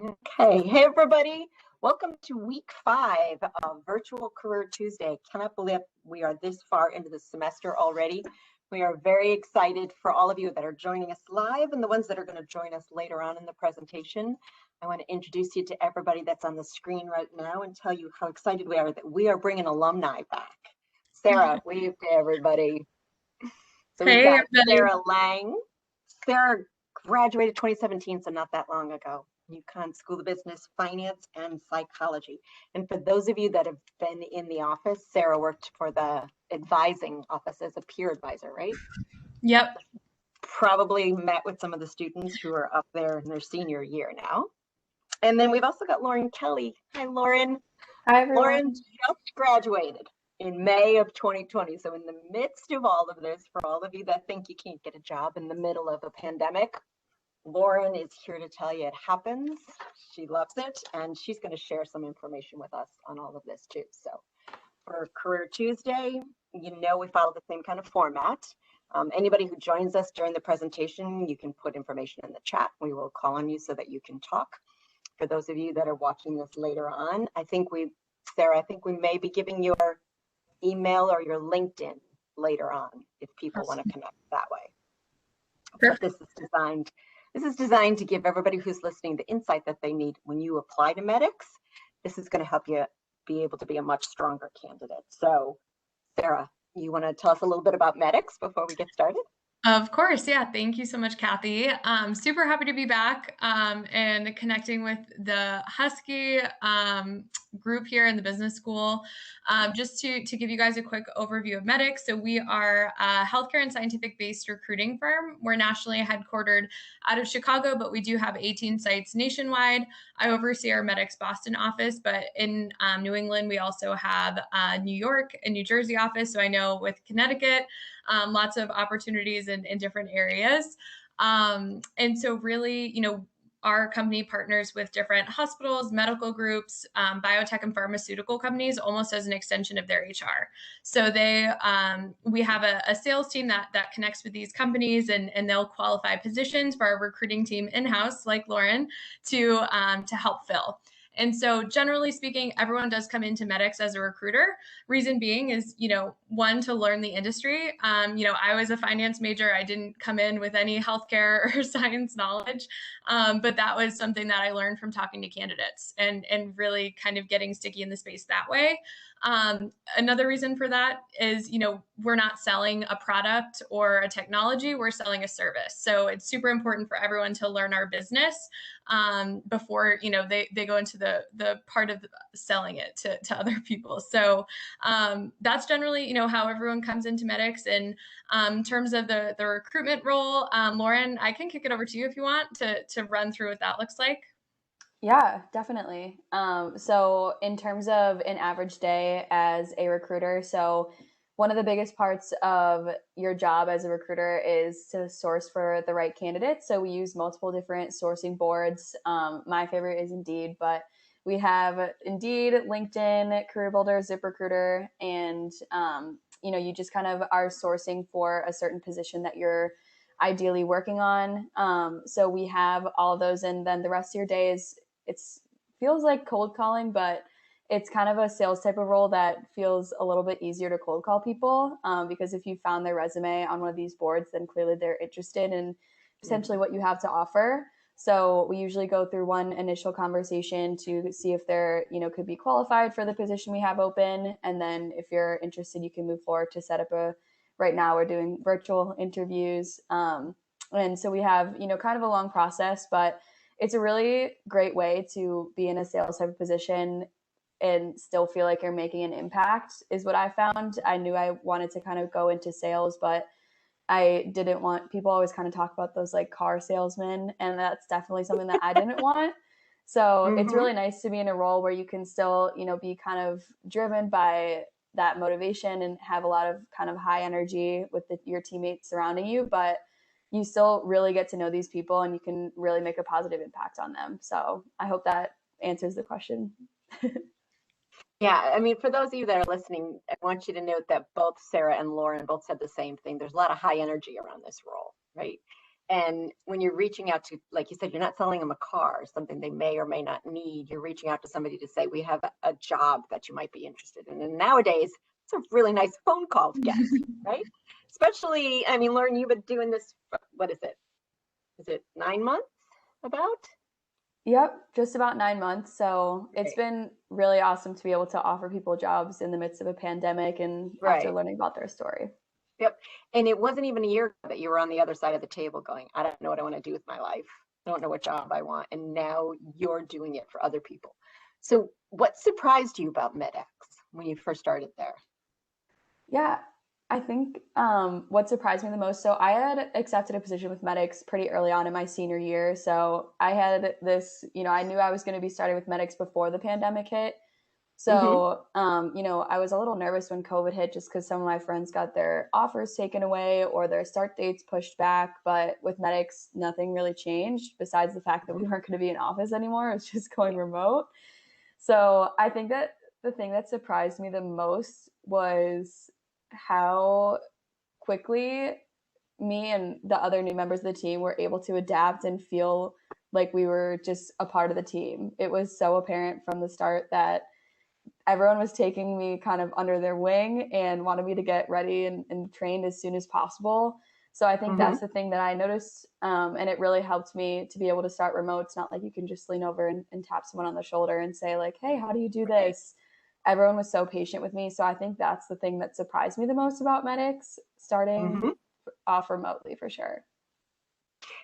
Okay, hey everybody. Welcome to week 5 of Virtual Career Tuesday. Cannot believe we are this far into the semester already. We are very excited for all of you that are joining us live and the ones that are going to join us later on in the presentation. I want to introduce you to everybody that's on the screen right now and tell you how excited we are that we are bringing alumni back. Sarah, wave to everybody. So we've got Sarah Lang. Sarah graduated 2017, so not that long ago. UConn School of Business, Finance, and Psychology. And for those of you that have been in the office, Sarah worked for the advising office as a peer advisor, right? Yep. Probably met with some of the students who are up there in their senior year now. And then we've also got Lauren Kelly. Hi, Lauren. Hi, everyone. Lauren just graduated in May of 2020. So in the midst of all of this, for all of you that think you can't get a job in the middle of a pandemic, Lauren is here to tell you it happens. She loves it, and she's going to share some information with us on all of this too. So for Career Tuesday, you know we follow the same kind of format. Anybody who joins us during the presentation, you can put information in the chat. We will call on you so that you can talk. For those of you that are watching this later on, Sarah, I think we may be giving you your email or your LinkedIn later on if people want to connect that way. But this is designed to give everybody who's listening the insight that they need when you apply to MEDIX. This is going to help you be able to be a much stronger candidate. So, Sarah, you want to tell us a little bit about MEDIX before we get started? Of course. Yeah. Thank you so much, Kathy. Super happy to be back and connecting with the Husky group here in the business school. Just to give you guys a quick overview of MEDIX. So we are a healthcare and scientific based recruiting firm. We're nationally headquartered out of Chicago, but we do have 18 sites nationwide. I oversee our MEDIX Boston office, but in New England, we also have New York and New Jersey office. So I know with Connecticut, lots of opportunities in different areas. And so really, our company partners with different hospitals, medical groups, biotech and pharmaceutical companies, almost as an extension of their HR. So we have a sales team that connects with these companies, and they'll qualify positions for our recruiting team in-house, like Lauren, to help fill. And so generally speaking, everyone does come into MEDIX as a recruiter. Reason being is, one, to learn the industry. I was a finance major. I didn't come in with any healthcare or science knowledge, but that was something that I learned from talking to candidates and really kind of getting sticky in the space that way. Another reason for that is, we're not selling a product or a technology, we're selling a service. So it's super important for everyone to learn our business before, they go into the part of selling it to other people. So that's generally, how everyone comes into MEDIX. And in terms of the recruitment role, Lauren, I can kick it over to you if you want to run through what that looks like. Yeah, definitely. So in terms of an average day as a recruiter, so one of the biggest parts of your job as a recruiter is to source for the right candidates. So we use multiple different sourcing boards. My favorite is Indeed, but we have Indeed, LinkedIn, CareerBuilder, ZipRecruiter, and you just kind of are sourcing for a certain position that you're ideally working on. So we have all of those, and then the rest of your day feels like cold calling, but it's kind of a sales type of role that feels a little bit easier to cold call people because if you found their resume on one of these boards, then clearly they're interested in potentially what you have to offer. So we usually go through one initial conversation to see if they're, could be qualified for the position we have open. And then if you're interested, you can move forward to set up right now we're doing virtual interviews. And so we have, kind of a long process, but it's a really great way to be in a sales type of position and still feel like you're making an impact is what I found. I knew I wanted to kind of go into sales, but I didn't want, people always kind of talk about those like car salesmen, and that's definitely something that I didn't want. So It's really nice to be in a role where you can still, be kind of driven by that motivation and have a lot of kind of high energy with your teammates surrounding you, but you still really get to know these people and you can really make a positive impact on them. So I hope that answers the question. Yeah, I mean, for those of you that are listening, I want you to note that both Sarah and Lauren both said the same thing. There's a lot of high energy around this role, right? And when you're reaching out to, like you said, you're not selling them a car, something they may or may not need. You're reaching out to somebody to say, we have a job that you might be interested in. And nowadays, it's a really nice phone call to get, right? Especially, I mean, Lauren, you've been doing this, what is it? Is it 9 months about? Yep, just about 9 months. So it's been really awesome to be able to offer people jobs in the midst of a pandemic and after learning about their story. Yep. And it wasn't even a year ago that you were on the other side of the table going, I don't know what I want to do with my life. I don't know what job I want. And now you're doing it for other people. So what surprised you about MEDIX when you first started there? Yeah, I think what surprised me the most, so I had accepted a position with MEDIX pretty early on in my senior year. So I had this, I knew I was going to be starting with MEDIX before the pandemic hit. So, I was a little nervous when COVID hit just because some of my friends got their offers taken away or their start dates pushed back. But with MEDIX, nothing really changed besides the fact that we weren't going to be in office anymore. It was just going remote. So I think that the thing that surprised me the most was how quickly me and the other new members of the team were able to adapt and feel like we were just a part of the team. It was so apparent from the start that everyone was taking me kind of under their wing and wanted me to get ready and trained as soon as possible. So I think that's the thing that I noticed. And it really helped me to be able to start remote. It's not like you can just lean over and tap someone on the shoulder and say like, hey, how do you do this? Everyone was so patient with me. So I think that's the thing that surprised me the most about MEDIX, starting off remotely for sure.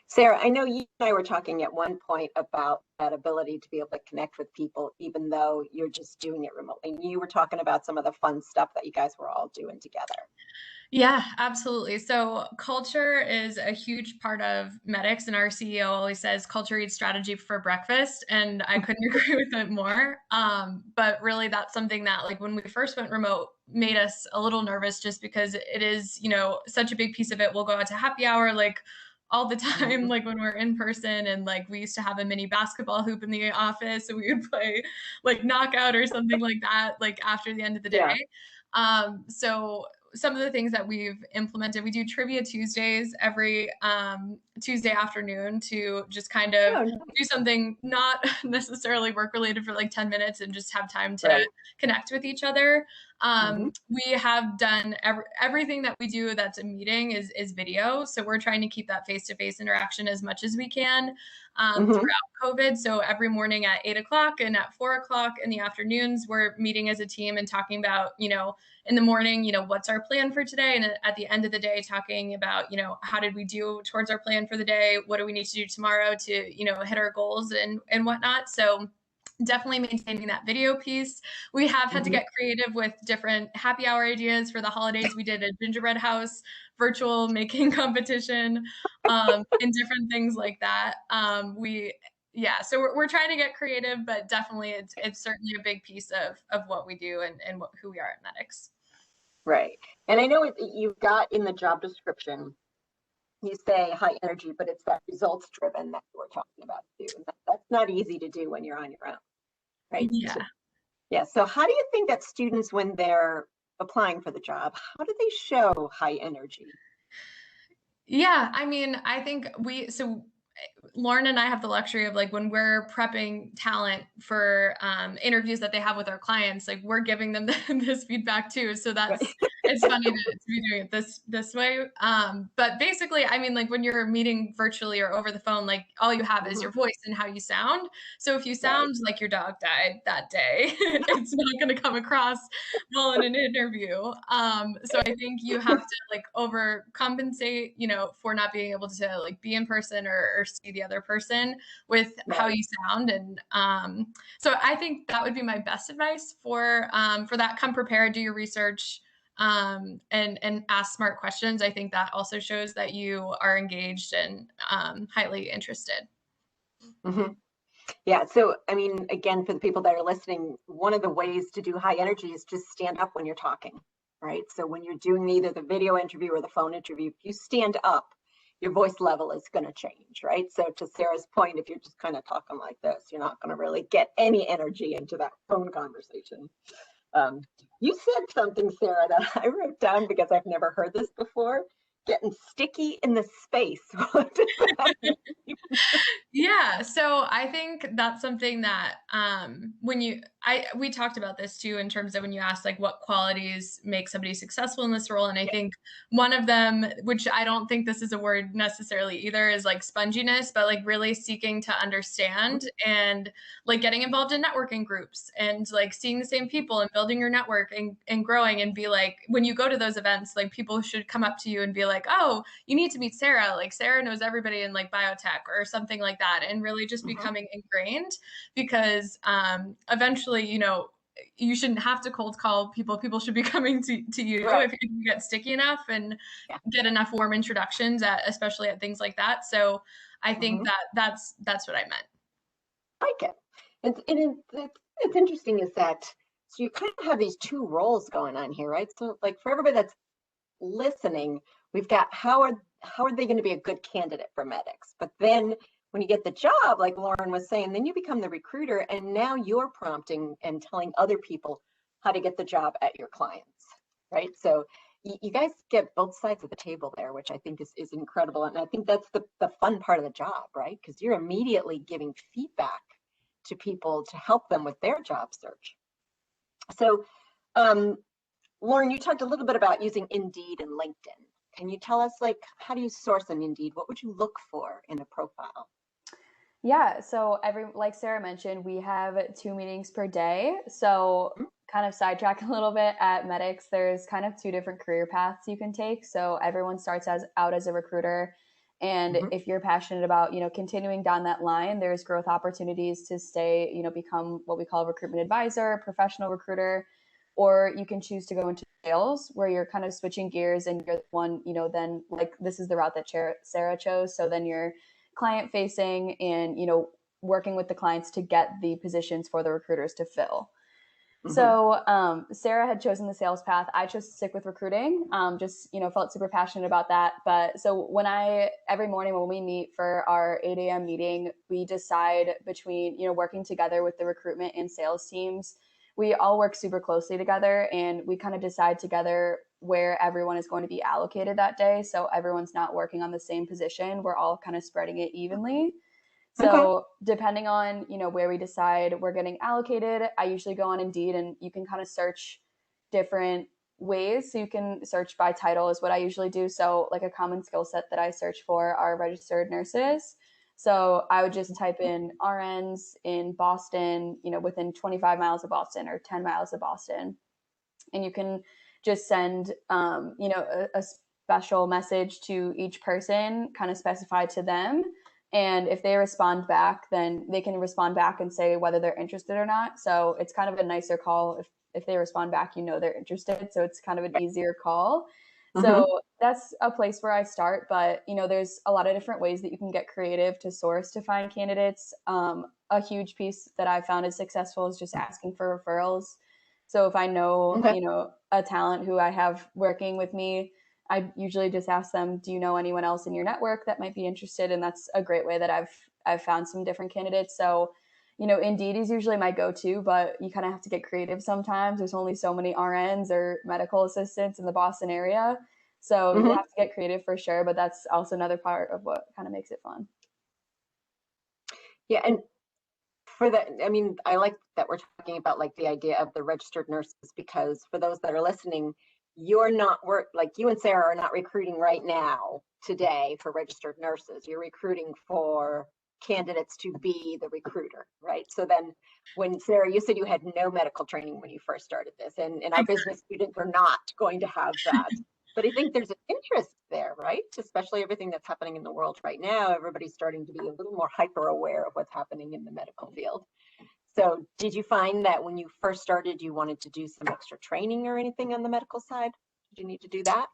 Sarah, I know you and I were talking at one point about that ability to be able to connect with people, even though you're just doing it remotely. And you were talking about some of the fun stuff that you guys were all doing together. Yeah, absolutely. So culture is a huge part of MEDIX, and our CEO always says culture eats strategy for breakfast, and I couldn't agree with it more. But really that's something that like when we first went remote made us a little nervous just because it is, such a big piece of it. We'll go out to happy hour like all the time, like when we're in person, and like we used to have a mini basketball hoop in the office and we would play like knockout or something like that, like after the end of the day. So some of the things that we've implemented, we do trivia Tuesdays every Tuesday afternoon to just kind of do something not necessarily work related for like 10 minutes and just have time to connect with each other. We have done everything that we do that's a meeting is video. So we're trying to keep that face-to-face interaction as much as we can throughout COVID. So every morning at 8 o'clock and at 4 o'clock in the afternoons, we're meeting as a team and talking about, in the morning, what's our plan for today? And at the end of the day, talking about, how did we do towards our plan for the day? What do we need to do tomorrow to, hit our goals and whatnot? So definitely maintaining that video piece. We have had to get creative with different happy hour ideas for the holidays. We did a gingerbread house virtual making competition and different things like that. So we're trying to get creative, but definitely it's certainly a big piece of what we do and who we are at MEDIX. Right. And I know you've got in the job description, you say high energy, but it's that results driven that we're talking about too. And that's not easy to do when you're on your own, right? Yeah. So how do you think that students, when they're applying for the job, how do they show high energy? Yeah, I mean, I think Lauren and I have the luxury of like when we're prepping talent for interviews that they have with our clients, like we're giving them this feedback too. So it's funny to be doing it this way. But basically, I mean, like when you're meeting virtually or over the phone, like all you have is your voice and how you sound. So if you sound like your dog died that day, it's not going to come across well in an interview. So I think you have to like overcompensate, for not being able to like be in person or see the other person with how you sound. And so I think that would be my best advice for that. Come prepared, do your research, and ask smart questions. I think that also shows that you are engaged and highly interested. Yeah. So, I mean, again, for the people that are listening, one of the ways to do high energy is just stand up when you're talking, right? So when you're doing either the video interview or the phone interview, if you stand up, your voice level is going to change, right? So to Sarah's point, if you're just kind of talking like this, you're not going to really get any energy into that phone conversation. You said something, Sarah, that I wrote down because I've never heard this before. getting sticky in the space. What does that mean? Yeah, so I think that's something that we talked about this too in terms of when you asked like what qualities make somebody successful in this role, and I think one of them, which I don't think this is a word necessarily either, is like sponginess, but like really seeking to understand and like getting involved in networking groups and like seeing the same people and building your network and growing, and be like, when you go to those events, like people should come up to you and be like, oh, you need to meet Sarah. Like Sarah knows everybody in like biotech or something like that, and really just becoming ingrained, because eventually, you shouldn't have to cold call people. People should be coming to you if you get sticky enough and get enough warm introductions especially at things like that. So I think that's what I meant. Like it. It's interesting is that, so you kind of have these two roles going on here, right? So like for everybody that's listening, we've got how are they going to be a good candidate for MEDIX? But then when you get the job, like Lauren was saying, then you become the recruiter, and now you're prompting and telling other people how to get the job at your clients, right? So you guys get both sides of the table there, which I think is incredible. And I think that's the fun part of the job, right? Because you're immediately giving feedback to people to help them with their job search. So Lauren, you talked a little bit about using Indeed and LinkedIn. Can you tell us, like, how do you source on Indeed? What would you look for in a profile? Yeah, so like Sarah mentioned, we have 2 meetings per day. So kind of sidetrack a little bit, at MEDIX, there's kind of 2 different career paths you can take. So everyone starts out as a recruiter. And if you're passionate about, continuing down that line, there's growth opportunities to stay, become what we call a recruitment advisor, professional recruiter, or you can choose to go into sales, where you're kind of switching gears and you're the one, then like this is the route that Sarah chose. So then you're client facing and, working with the clients to get the positions for the recruiters to fill. So Sarah had chosen the sales path. I chose to stick with recruiting. Just, felt super passionate about that. But so every morning when we meet for our 8 a.m. meeting, we decide between, working together with the recruitment and sales teams. We all work super closely together, and we kind of decide together where everyone is going to be allocated that day. So everyone's not working on the same position. We're all kind of spreading it evenly. So depending on, where we decide we're getting allocated, I usually go on Indeed, and you can kind of search different ways. So you can search by title is what I usually do. So like a common skill set that I search for are registered nurses. So I would just type in RNs in Boston, within 25 miles of Boston or 10 miles of Boston. And you can just send, a special message to each person, kind of specified to them. And if they respond back, then they can respond back and say whether they're interested or not. So it's kind of a nicer call. If they respond back, they're interested. So it's kind of an easier call. So that's a place where I start. But, there's a lot of different ways that you can get creative to source to find candidates. A huge piece that I found is successful is just asking for referrals. So if I know, a talent who I have working with me, I usually just ask them, do you know anyone else in your network that might be interested? And that's a great way that I've found some different candidates. So, Indeed is usually my go-to, but you kind of have to get creative sometimes. There's only so many RNs or medical assistants in the Boston area. So you have to get creative for sure, but that's also another part of what kind of makes it fun. Yeah, and for that, I mean, I like that we're talking about like the idea of the registered nurses, because for those that are listening, you're not like you and Sarah are not recruiting right now today for registered nurses. You're recruiting for candidates to be the recruiter, right? So then when Sarah, you said you had no medical training when you first started this, and our business students are not going to have that. But I think there's an interest there, right? Especially everything that's happening in the world right now. Everybody's starting to be a little more hyper aware of what's happening in the medical field. So did you find that when you first started, you wanted to do some extra training or anything on the medical side? Did you need to do that?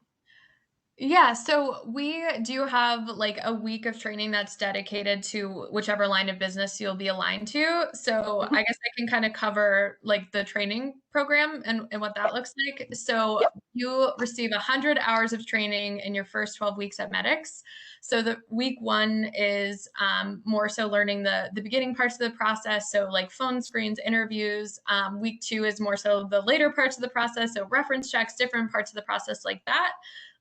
Yeah, so we do have like a week of training that's dedicated to whichever line of business you'll be aligned to. So I guess I can kind of cover like the training program and what that looks like. So you receive 100 hours of training in your first 12 weeks at MEDIX. So the week 1 is more so learning the beginning parts of the process. So like phone screens, interviews. Week 2 is more so the later parts of the process. So reference checks, different parts of the process like that.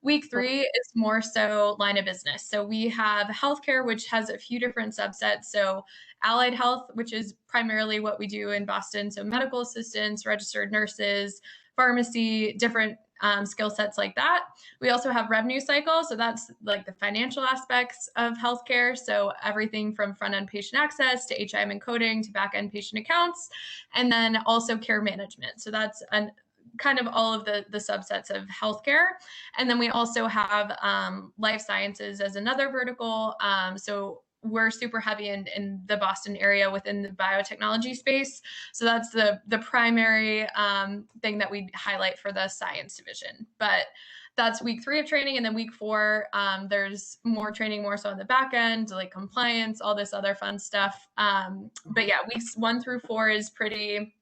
Week 3 is more so line of business. So we have healthcare, which has a few different subsets. So allied health, which is primarily what we do in Boston. So medical assistants, registered nurses, pharmacy, different skill sets like that. We also have revenue cycle. So that's like the financial aspects of healthcare. So everything from front end patient access to HIM and coding to back end patient accounts, and then also care management. So that's kind of all of the subsets of healthcare. And then we also have life sciences as another vertical. So we're super heavy in the Boston area within the biotechnology space. So that's the primary thing that we highlight for the science division. But that's week 3 of training. And then week 4, there's more training, more so on the back end, like compliance, all this other fun stuff. But yeah, weeks 1 through 4 is pretty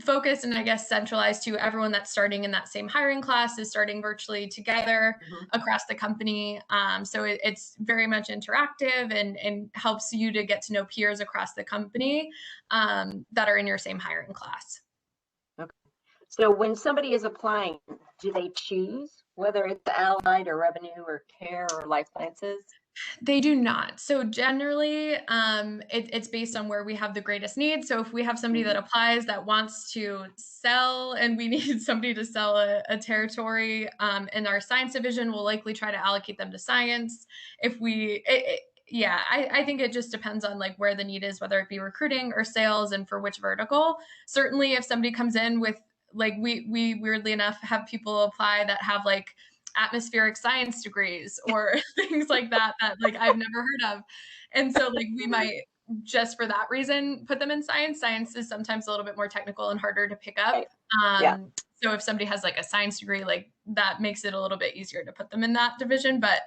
focused and I guess centralized to everyone that's starting in that same hiring class is starting virtually together across the company. So it's very much interactive and helps you to get to know peers across the company that are in your same hiring class. Okay. So when somebody is applying, do they choose whether it's allied or revenue or care or life sciences? They do not. So generally, it's based on where we have the greatest need. So if we have somebody that applies that wants to sell and we need somebody to sell a territory in our science division, we'll likely try to allocate them to science. If yeah, I think it just depends on like where the need is, whether it be recruiting or sales and for which vertical. Certainly if somebody comes in with like, we weirdly enough have people apply that have like atmospheric science degrees or things like that like I've never heard of. And so like we might just for that reason put them in science. Science is sometimes a little bit more technical and harder to pick up. Yeah. So if somebody has like a science degree, like that makes it a little bit easier to put them in that division. But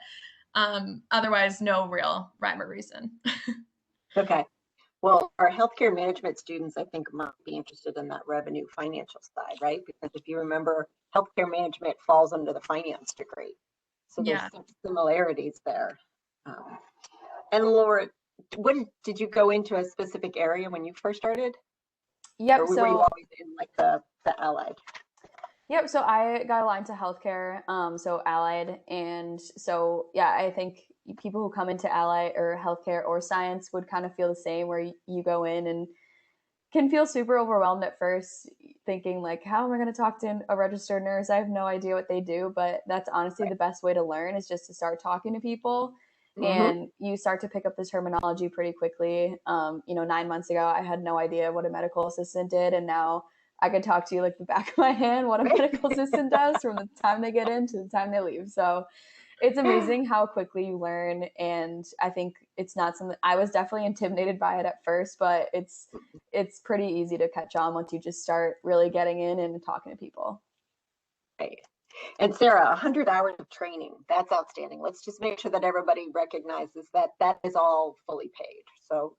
otherwise, no real rhyme or reason. Okay. Well, our healthcare management students, I think, might be interested in that revenue financial side, right? Because if you remember, healthcare management falls under the finance degree. So there's some similarities there. And Laura, when did you go into a specific area when you first started? Yep. Or were you always in like the allied? Yep. So I got aligned to healthcare, so allied. And so, yeah, I think people who come into allied or healthcare or science would kind of feel the same, where you go in and can feel super overwhelmed at first, thinking like, how am I going to talk to a registered nurse? I have no idea what they do, but that's honestly the best way to learn is just to start talking to people. And you start to pick up the terminology pretty quickly. 9 months ago, I had no idea what a medical assistant did. And now I could talk to you like the back of my hand what a medical assistant does from the time they get in to the time they leave. So it's amazing how quickly you learn. And I think it's not something I was definitely intimidated by it at first, but it's pretty easy to catch on once you just start really getting in and talking to people. Right. And Sarah, 100 hours of training, that's outstanding. Let's just make sure that everybody recognizes that that is all fully paid. So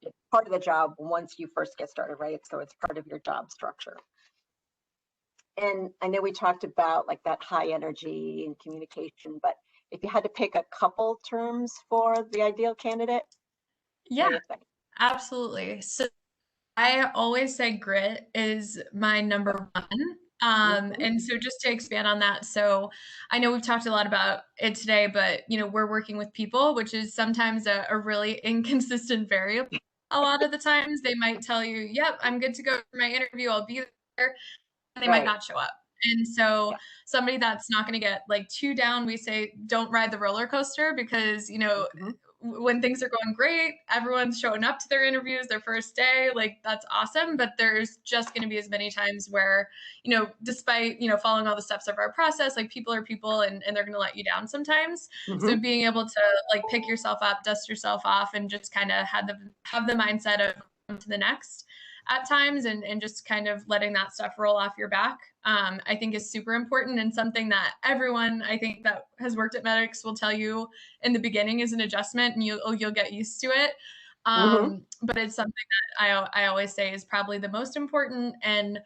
it's part of the job once you first get started, right? So it's part of your job structure. And I know we talked about like that high energy and communication, but if you had to pick a couple terms for the ideal candidate? Yeah, absolutely. So I always say grit is my number one. And so just to expand on that, so I know we've talked a lot about it today, but we're working with people, which is sometimes a really inconsistent variable. A lot of the times they might tell you, yep, I'm good to go for my interview, I'll be there, and they might not show up. And so somebody that's not going to get like too down, we say don't ride the roller coaster, because when things are going great, everyone's showing up to their interviews, their first day, like that's awesome. But there's just going to be as many times where, despite, following all the steps of our process, like people are people and they're going to let you down sometimes. So being able to like pick yourself up, dust yourself off, and just kind of have the mindset of on to the next at times, and just kind of letting that stuff roll off your back, I think is super important, and something that everyone I think that has worked at MEDIX will tell you in the beginning is an adjustment, and you'll get used to it. But it's something that I always say is probably the most important. And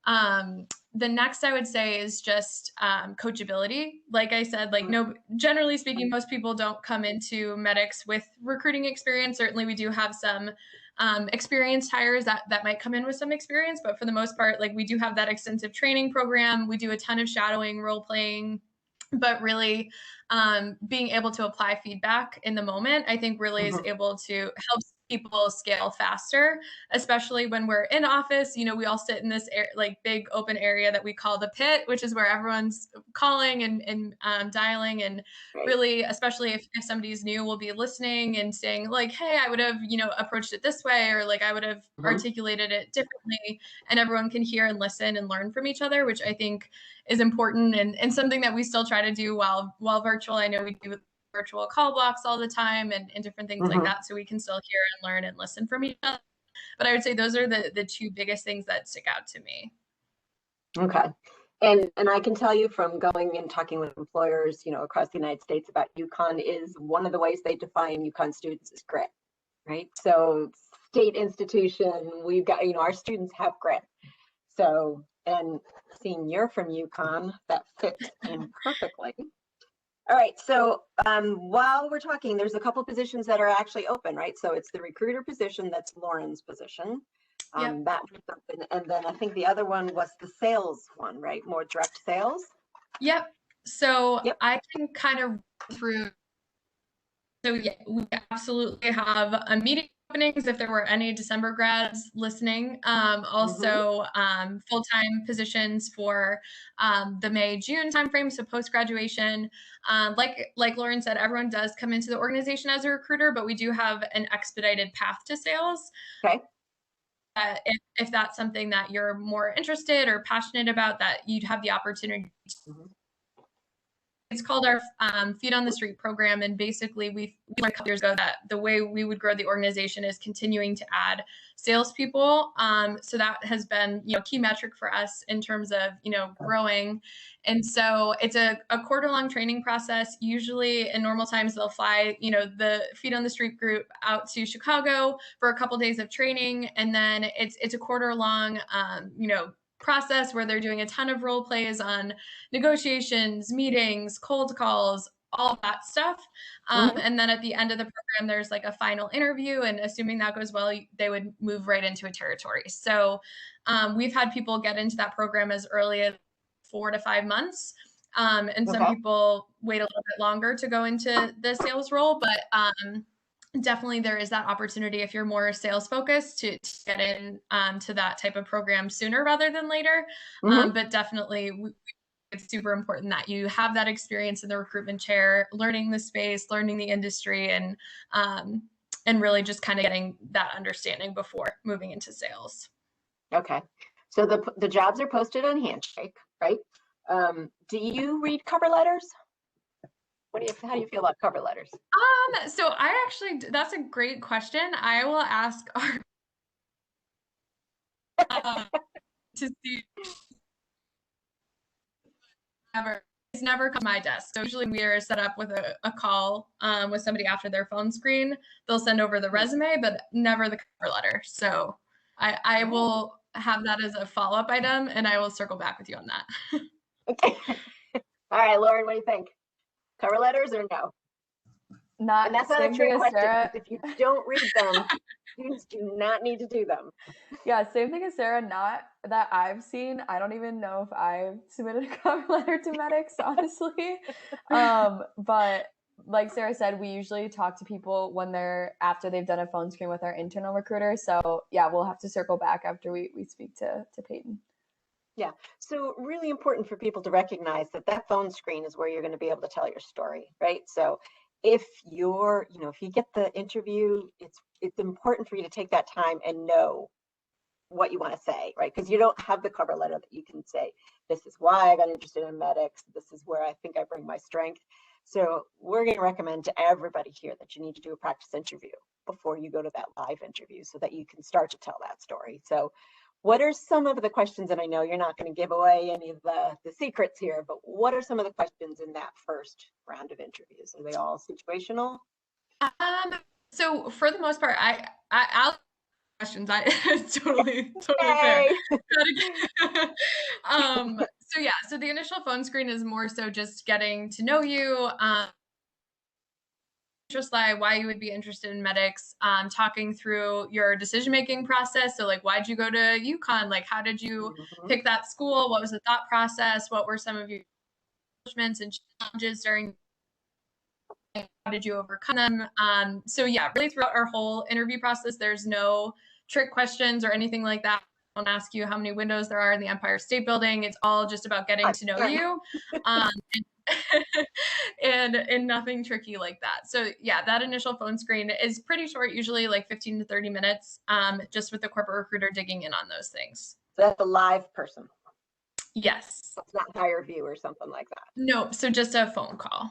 the next I would say is just coachability. Like I said, like generally speaking, most people don't come into MEDIX with recruiting experience. Certainly we do have some experienced hires that might come in with some experience, but for the most part, like we do have that extensive training program. We do a ton of shadowing, role playing, but really being able to apply feedback in the moment, I think really is able to help people scale faster, especially when we're in office. You know, we all sit in this like big open area that we call the pit, which is where everyone's calling and dialing. And really, especially if somebody's new, we'll be listening and saying like, hey, I would have, you know, approached it this way, or like I would have articulated it differently. And everyone can hear and listen and learn from each other, which I think is important and something that we still try to do while virtual. I know we do virtual call blocks all the time and different things like that, so we can still hear and learn and listen from each other. But I would say those are the two biggest things that stick out to me. Okay. And I can tell you from going and talking with employers, you know, across the United States about UConn is one of the ways they define UConn students is grit, right? So state institution, we've got, you know, our students have grit. So, and seeing you're from UConn, that fits in perfectly. All right, so while we're talking, there's a couple positions that are actually open, right? So it's the recruiter position, that's Lauren's position. That was open. And then I think the other one was the sales one, right? More direct sales. Yep. So I can kind of through. So yeah, we absolutely have a meeting openings if there were any December grads listening. Also full-time positions for the May-June timeframe, so post-graduation. Like Lauren said, everyone does come into the organization as a recruiter, but we do have an expedited path to sales. Okay. If that's something that you're more interested or passionate about, that you'd have the opportunity to. It's called our Feet on the Street program. And basically we learned a couple years ago that the way we would grow the organization is continuing to add salespeople. So that has been, you know, key metric for us in terms of, you know, growing. And so it's a quarter-long training process. Usually in normal times, they'll fly, you know, the Feet on the Street group out to Chicago for a couple days of training. And then it's a quarter-long, you know, process where they're doing a ton of role plays on negotiations, meetings, cold calls, all of that stuff. And then at the end of the program, there's like a final interview, and assuming that goes well, they would move right into a territory. So we've had people get into that program as early as 4 to 5 months. And some people wait a little bit longer to go into the sales role, but definitely there is that opportunity if you're more sales focused to get in to that type of program sooner rather than later. But definitely it's super important that you have that experience in the recruitment chair, learning the space, learning the industry, and really just kind of getting that understanding before moving into sales. Okay. So the jobs are posted on Handshake, right? Do you read cover letters? How do you feel about cover letters? So that's a great question. I will ask our to see. It's never come to my desk. So usually we are set up with a call with somebody after their phone screen. They'll send over the resume, but never the cover letter. So I will have that as a follow-up item, and I will circle back with you on that. Okay. All right, Lauren, what do you think? Cover letters or no? Not. And that's not a trick question. If you don't read them, students do not need to do them. Yeah, same thing as Sarah. Not that I've seen. I don't even know if I've submitted a cover letter to MEDIX, honestly. But like Sarah said, we usually talk to people when after they've done a phone screen with our internal recruiter. So yeah, we'll have to circle back after we speak to Peyton. Yeah, so really important for people to recognize that phone screen is where you're going to be able to tell your story, right? So if if you get the interview, it's important for you to take that time and know what you want to say, right? Because you don't have the cover letter that you can say, this is why I got interested in MEDIX. This is where I think I bring my strength. So we're going to recommend to everybody here that you need to do a practice interview before you go to that live interview so that you can start to tell that story. So what are some of the questions, and I know you're not going to give away any of the secrets here, but what are some of the questions in that first round of interviews? Are they all situational? So for the most part, I'll questions. Totally fair. So the initial phone screen is more so just getting to know you. slide, why you would be interested in MEDIX, talking through your decision-making process. So like, why'd you go to UConn? Like, how did you pick that school? What was the thought process? What were some of your accomplishments and challenges during, how did you overcome them? So yeah, really throughout our whole interview process, there's no trick questions or anything like that. I won't ask you how many windows there are in the Empire State Building. It's all just about getting to know you. And nothing tricky like that. So yeah, that initial phone screen is pretty short, usually like 15 to 30 minutes, just with the corporate recruiter digging in on those things. So that's a live person. Yes. It's not HireVue or something like that. No, so just a phone call.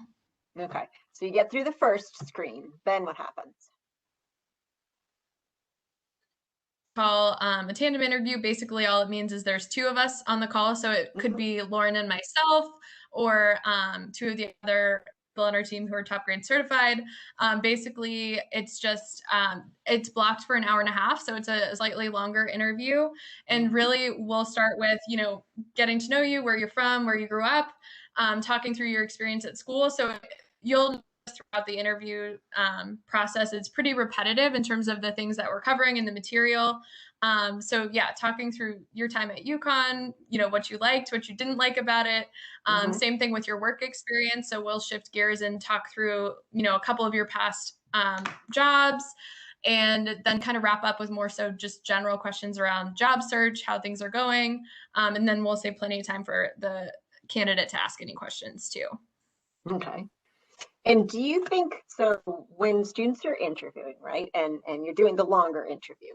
Okay, so you get through the first screen, then what happens? Call a tandem interview. Basically, all it means is there's two of us on the call. So it could be Lauren and myself, or two of the other people on our team who are top grade certified. Basically, it's just it's blocked for an hour and a half, so it's a slightly longer interview. And really, we'll start with getting to know you, where you're from, where you grew up, talking through your experience at school. So you'll throughout the interview process, it's pretty repetitive in terms of the things that we're covering in the material. So yeah, talking through your time at UConn, what you liked, what you didn't like about it. Same thing with your work experience. So we'll shift gears and talk through, a couple of your past jobs, and then kind of wrap up with more so just general questions around job search, how things are going. And then we'll save plenty of time for the candidate to ask any questions too. Okay. And do you think, so when students are interviewing, right, and you're doing the longer interview,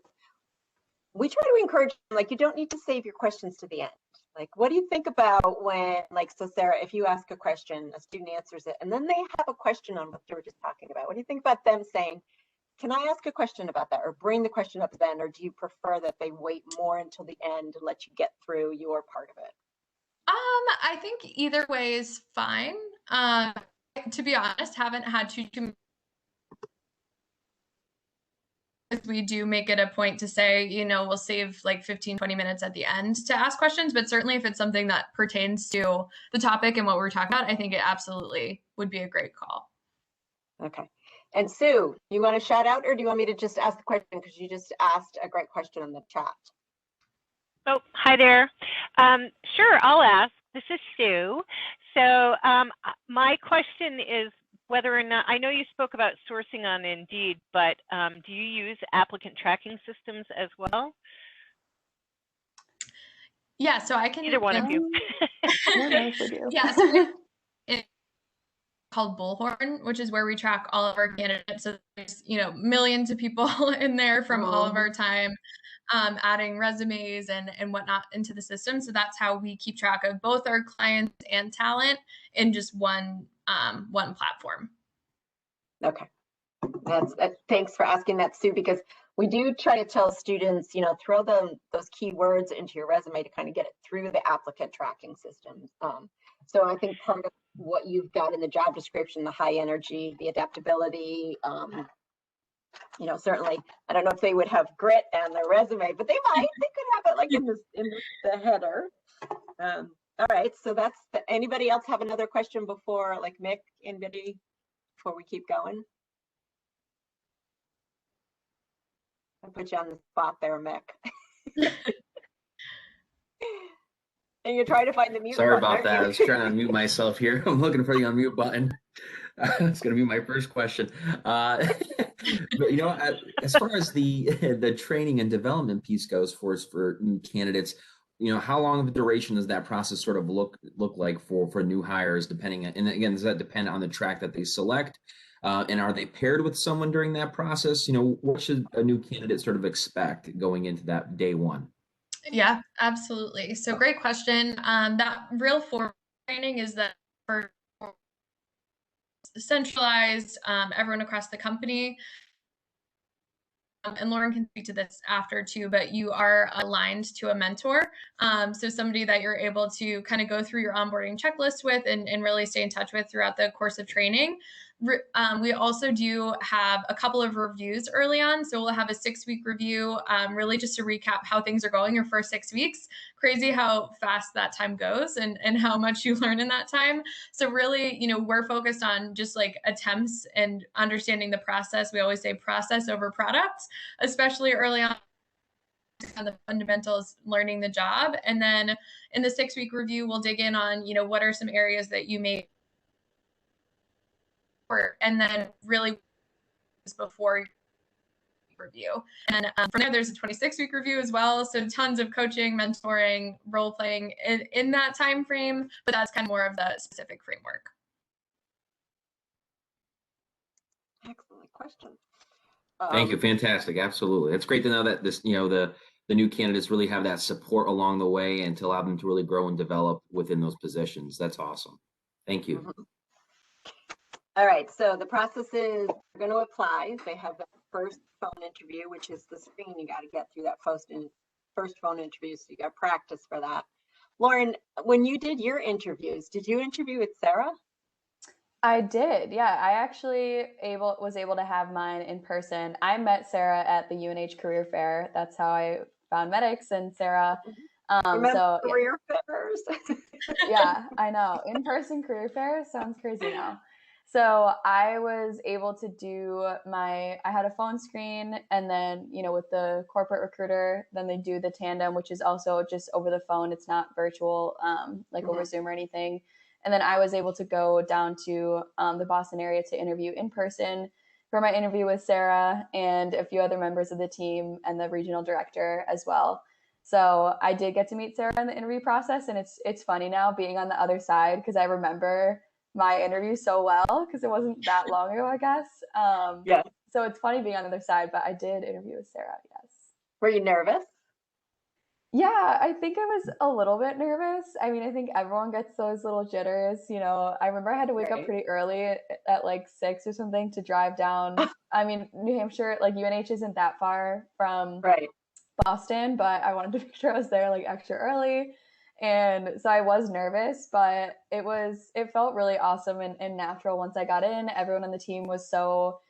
we try to encourage them, like, you don't need to save your questions to the end. Like, what do you think about when, like, so Sarah, if you ask a question, a student answers it, and then they have a question on what you were just talking about, what do you think about them saying, can I ask a question about that, or bring the question up then, or do you prefer that they wait more until the end to let you get through your part of it? I think either way is fine. To be honest, haven't had to. We do make it a point to say, we'll save like 15, 20 minutes at the end to ask questions. But certainly if it's something that pertains to the topic and what we're talking about, I think it absolutely would be a great call. Okay. And Sue, you want to shout out, or do you want me to just ask the question because you just asked a great question in the chat? Oh, hi there. Sure, I'll ask. This is Sue. So my question is whether or not, I know you spoke about sourcing on Indeed, but do you use applicant tracking systems as well? Yeah, so I can. Either one of you. Yeah, so it's called Bullhorn, which is where we track all of our candidates. So there's, millions of people in there from all of our time. Adding resumes and whatnot into the system. So that's how we keep track of both our clients and talent in just one platform. Okay, thanks for asking that, Sue, because we do try to tell students, throw them those keywords into your resume to kind of get it through the applicant tracking system. So I think part of what you've got in the job description, the high energy, the adaptability, certainly, I don't know if they would have grit on their resume, but they might. They could have it like in the header. All right, so that's anybody else have another question before, like Mick, anybody, before we keep going? I put you on the spot there, Mick. And you're trying to find the mute Sorry button, about that. I was trying to unmute myself here. I'm looking for the unmute button. It's going to be my first question. But as far as the training and development piece goes for new candidates, how long of a duration does that process sort of look like for new hires, depending on, and again, does that depend on the track that they select? And are they paired with someone during that process? What should a new candidate sort of expect going into that day one? Yeah, absolutely. So great question. That real formal training is that for centralized, everyone across the company. And Lauren can speak to this after too, but you are aligned to a mentor. So somebody that you're able to kind of go through your onboarding checklist with and really stay in touch with throughout the course of training. we also do have a couple of reviews early on. So we'll have a 6-week review, really just to recap how things are going your first 6 weeks. Crazy how fast that time goes and how much you learn in that time. So really, we're focused on just like attempts and understanding the process. We always say process over product, especially early on the fundamentals, learning the job. And then in the 6-week review, we'll dig in on, what are some areas that you may, and then really before review. And from there, there's a 26-week review as well. So tons of coaching, mentoring, role playing in that time frame, but that's kind of more of the specific framework. Excellent question. Thank you. Fantastic. Absolutely. It's great to know that this, the new candidates really have that support along the way and to allow them to really grow and develop within those positions. That's awesome. Thank you. Mm-hmm. All right, so the process is you're going to apply. They have that first phone interview, which is the screen. You got to get through that first phone interview, so you got to practice for that. Lauren, when you did your interviews, did you interview with Sarah? I did, yeah. I actually was able to have mine in person. I met Sarah at the UNH Career Fair. That's how I found MEDIX and Sarah. Remember career fairs? Yeah, I know. In-person career fair sounds crazy now. So I was able to do I had a phone screen, and then, with the corporate recruiter, then they do the tandem, which is also just over the phone. It's not virtual, like over Zoom or anything. And then I was able to go down to the Boston area to interview in person for my interview with Sarah and a few other members of the team and the regional director as well. So I did get to meet Sarah in the interview process, and it's funny now being on the other side because I remember my interview so well because it wasn't that long ago, I guess. Yeah. So it's funny being on the other side, but I did interview with Sarah, yes. Were you nervous? Yeah, I think I was a little bit nervous. I mean, I think everyone gets those little jitters, I remember I had to wake up pretty early at like 6 or something to drive down. I mean, New Hampshire, like UNH isn't that far from Boston, but I wanted to make sure I was there like extra early. And so I was nervous, but it felt really awesome and natural once I got in. Everyone on the team was so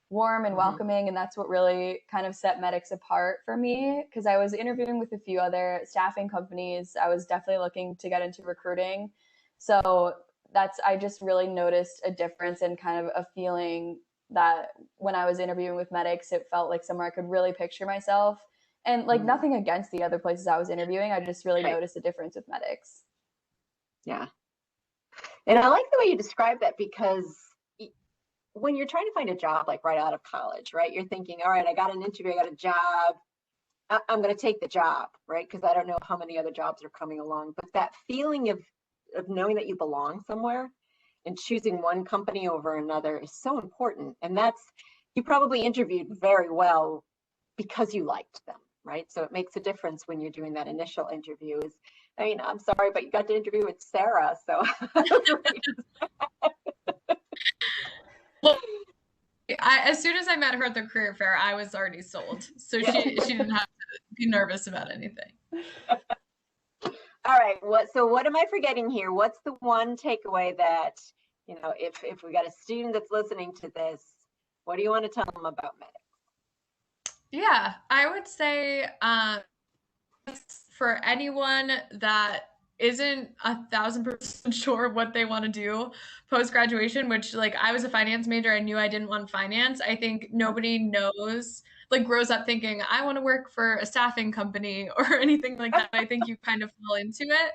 warm and welcoming, and that's what really kind of set MEDIX apart for me, because I was interviewing with a few other staffing companies. I was definitely looking to get into recruiting. So I just really noticed a difference and kind of a feeling that when I was interviewing with MEDIX, it felt like somewhere I could really picture myself. And like nothing against the other places I was interviewing, I just really noticed a difference with MEDIX. Yeah. And I like the way you describe that, because when you're trying to find a job, like right out of college, right, you're thinking, all right, I got an interview, I got a job, I'm going to take the job, right? Because I don't know how many other jobs are coming along. But that feeling of knowing that you belong somewhere and choosing one company over another is so important. And you probably interviewed very well because you liked them, right? So it makes a difference when you're doing that initial interview. I mean, I'm sorry, but you got to interview with Sarah, so. Well, as soon as I met her at the career fair, I was already sold. So she didn't have to be nervous about anything. All right. What am I forgetting here? What's the one takeaway that, if we got a student that's listening to this, what do you want to tell them about MEDIX? Yeah, I would say for anyone that isn't 1,000% sure what they want to do post-graduation, which like I was a finance major, I knew I didn't want finance. I think nobody grows up thinking I want to work for a staffing company or anything like that. I think you kind of fall into it.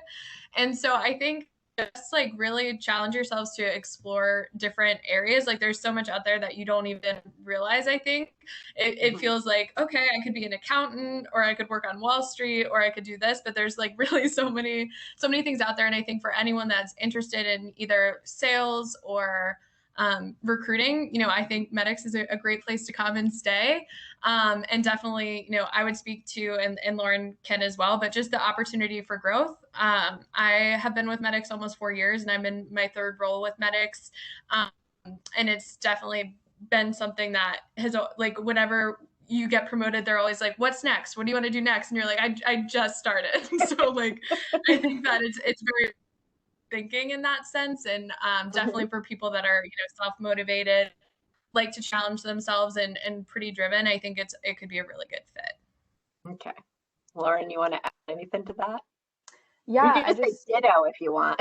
And so I think just like really challenge yourselves to explore different areas. Like there's so much out there that you don't even realize. I think it feels like, okay, I could be an accountant, or I could work on Wall Street, or I could do this, but there's like really so many things out there. And I think for anyone that's interested in either sales or recruiting, I think MEDIX is a great place to come and stay. And definitely, I would speak to, and Lauren can as well, but just the opportunity for growth. I have been with MEDIX almost 4 years, and I'm in my 3rd role with MEDIX. And it's definitely been something that has, like, whenever you get promoted, they're always like, what's next? What do you want to do next? And you're like, I just started. So like, I think that it's very thinking in that sense. And definitely for people that are, self-motivated, like to challenge themselves and pretty driven, I think it could be a really good fit. Okay. Lauren, you want to add anything to that? Yeah, you can just say ditto if you want.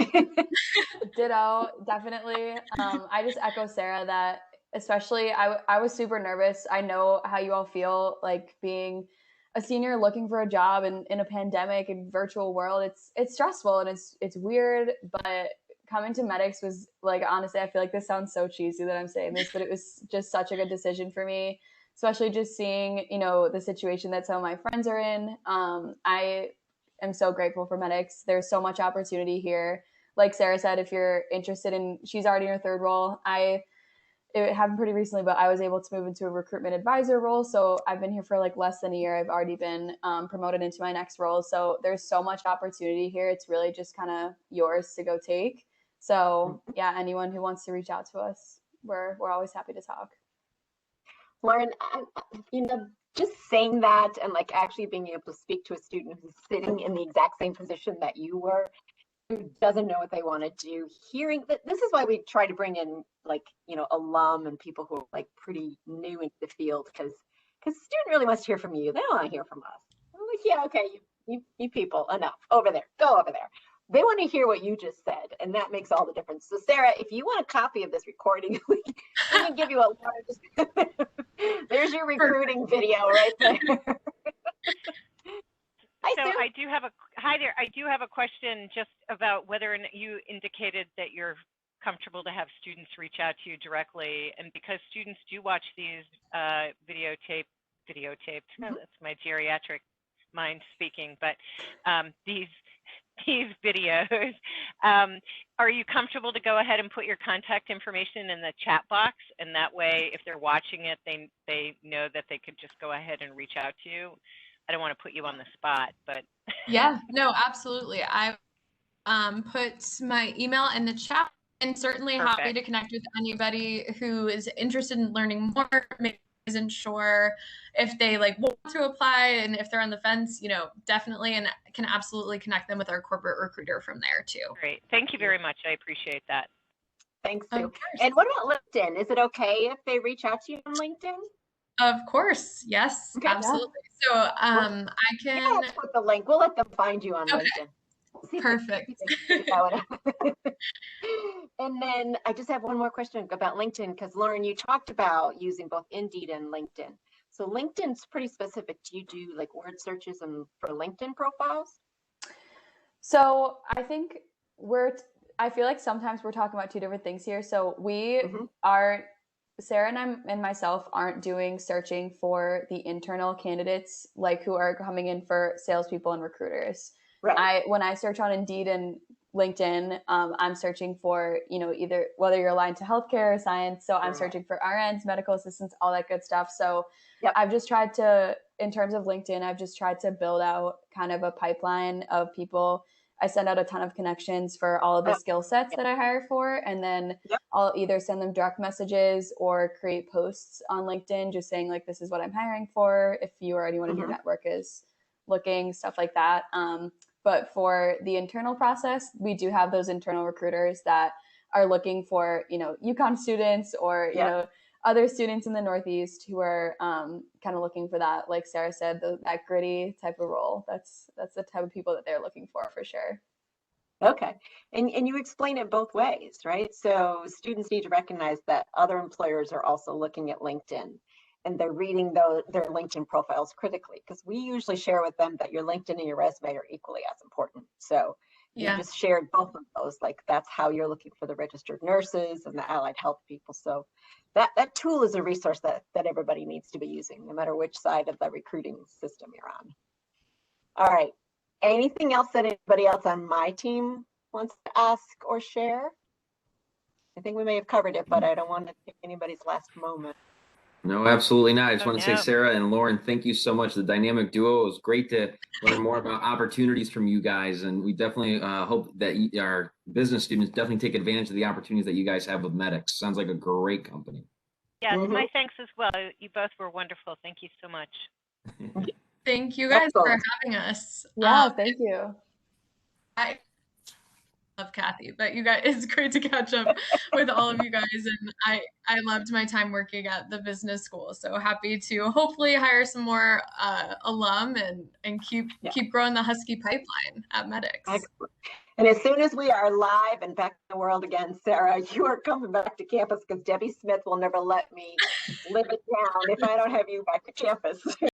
Ditto, definitely. I just echo Sarah that especially I was super nervous. I know how you all feel like being a senior looking for a job in a pandemic and virtual world. It's stressful and it's weird, but coming to MEDIX was like, honestly, I feel like this sounds so cheesy that I'm saying this, but it was just such a good decision for me, especially just seeing, the situation that some of my friends are in. I am so grateful for MEDIX. There's so much opportunity here. Like Sarah said, if you're interested in, she's already in her third role. It happened pretty recently, but I was able to move into a recruitment advisor role. So I've been here for like less than a year. I've already been promoted into my next role. So there's so much opportunity here. It's really just kind of yours to go take. So yeah, anyone who wants to reach out to us, we're always happy to talk. Lauren, just saying that and like actually being able to speak to a student who's sitting in the exact same position that you were, who doesn't know what they want to do, hearing that, this is why we try to bring in like, alum and people who are like pretty new into the field, because the student really wants to hear from you. They don't want to hear from us. I'm like, yeah, okay, you people, enough. Over there, go over there. They want to hear what you just said, and that makes all the difference. So Sarah, if you want a copy of this recording, we can give you a large, there's your recruiting video right there. So I do have hi there. I do have a question just about whether or not you indicated that you're comfortable to have students reach out to you directly, and because students do watch these videotaped. That's my geriatric mind speaking, but these videos. Are you comfortable to go ahead and put your contact information in the chat box, and that way, if they're watching it, they know that they could just go ahead and reach out to you? I don't want to put you on the spot, but yeah, no, absolutely. I put my email in the chat, and certainly Perfect. happy to connect with anybody who is interested in learning more, maybe isn't sure if they like want to apply, and if they're on the fence, definitely, and can absolutely connect them with our corporate recruiter from there too. Great. Thank you very much. I appreciate that. Thanks, Sue. And what about LinkedIn? Is it okay if they reach out to you on LinkedIn? Of course. Yes, okay. Absolutely. So I can put the link. We'll let them find you on LinkedIn. Perfect. And then I just have one more question about LinkedIn, because Lauren, you talked about using both Indeed and LinkedIn. So LinkedIn's pretty specific. Do you do like word searches and for LinkedIn profiles? So I think I feel like sometimes we're talking about two different things here. So we are, Sarah and myself aren't doing searching for the internal candidates, like who are coming in for salespeople and recruiters. Right. When I search on Indeed and LinkedIn, I'm searching for, either whether you're aligned to healthcare or science. So I'm searching for RNs, medical assistants, all that good stuff. So I've just tried to, in terms of LinkedIn, I've just tried to build out kind of a pipeline of people. I send out a ton of connections for all of the skill sets that I hire for. And then I'll either send them direct messages or create posts on LinkedIn, just saying like, this is what I'm hiring for, if you or anyone in your network is looking, stuff like that. But for the internal process, we do have those internal recruiters that are looking for, UConn students or, other students in the Northeast who are kind of looking for that, like Sarah said, that gritty type of role. That's the type of people that they're looking for sure. Okay. And you explain it both ways, right? So students need to recognize that other employers are also looking at LinkedIn, and they're reading their LinkedIn profiles critically, because we usually share with them that your LinkedIn and your resume are equally as important. So you just shared both of those, like that's how you're looking for the registered nurses and the allied health people. So that tool is a resource that everybody needs to be using, no matter which side of the recruiting system you're on. All right. Anything else that anybody else on my team wants to ask or share? I think we may have covered it, but I don't want to take anybody's last moment. No, absolutely not. I just want to say, Sarah and Lauren, thank you so much. The dynamic duo, it was great to learn more about opportunities from you guys. And we definitely hope that our business students definitely take advantage of the opportunities that you guys have with MEDIX. Sounds like a great company. Yes, my thanks as well. You both were wonderful. Thank you so much. Thank you guys for having us. Yeah, thank you. love Kathy, but you guys, it's great to catch up with all of you guys. And I loved my time working at the business school. So happy to hopefully hire some more alum and keep growing the Husky pipeline at MEDIX. Excellent. And as soon as we are live and back in the world again, Sarah, you are coming back to campus because Debbie Smith will never let me live it down if I don't have you back to campus.